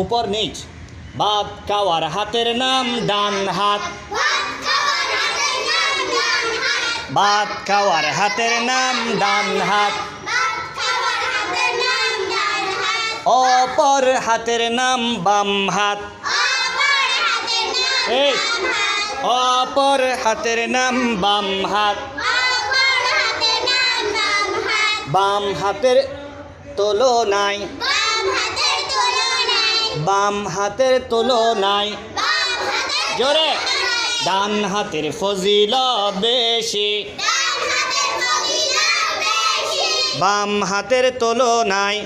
উপর নিচ ভাত খাওয়ার হাতের নাম ডান হাত। ভাত খাওয়ার হাতের নাম ডান হাত। অপর হাতের নাম বাম হাত। এই অপর হাতের নাম বাম হাত। বাম হাতের তুলনায় বাম হাতের তুলনায় জোরে ডান হাতের ফজিলত বেশি। বাম হাতের তুলনায়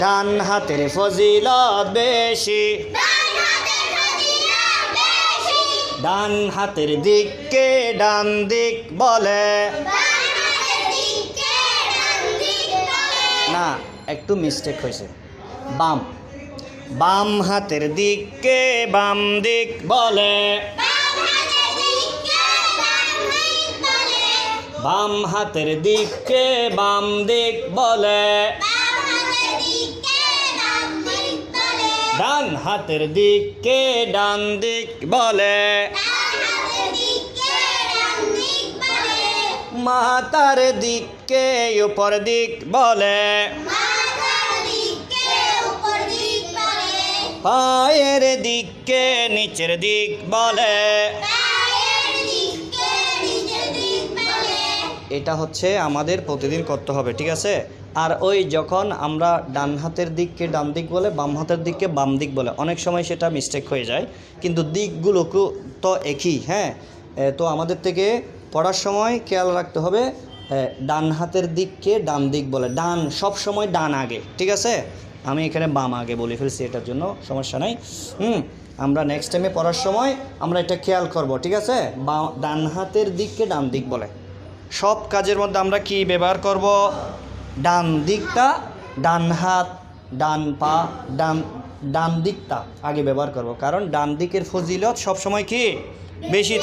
ডান হাতের ফজিলত বেশি। ডান হাতের দিককে ডান দিক বলে না, একটু মিস্টেক হয়েছে। বাম বাম হাতের দিককে বাম দিক বলে। বাম হাতের দিককে বাম দিক বলে। ডান হাতের দিককে ডান দিক বলে। মাথার দিককে উপর দিক বলে। পায়ের দিককে নিচের দিক বলে। এটা হচ্ছে আমাদের প্রতিদিন করতে হবে, ঠিক আছে? আর ওই যখন আমরা ডান হাতের দিককে ডান দিক বলে, বাম হাতের দিককে বাম দিক বলে, অনেক সময় সেটা মিস্টেক হয়ে যায়, কিন্তু দিকগুলো তো একই। হ্যাঁ, তো আমাদের থেকে পড়ার সময় খেয়াল রাখতে হবে ডান হাতের দিককে ডান দিক বলে। ডান সব সময় ডান আগে, ঠিক আছে? আমি এখানে বাম আগে বলে ফেলছি, এটার জন্য সমস্যা নাই। আমরা নেক্সট টাইমে পড়ার সময় আমরা এটা খেয়াল করব, ঠিক আছে? ডান হাতের দিককে ডান দিক বলে। সব কাজের মধ্যে আমরা কি ব্যবহার করব? ডান দিকটা, ডান হাত, ডান পা, ডান দিকটা আগে ব্যবহার করব, কারণ ডান দিকের ফজিলত সবসময় কি বেশি থাকে।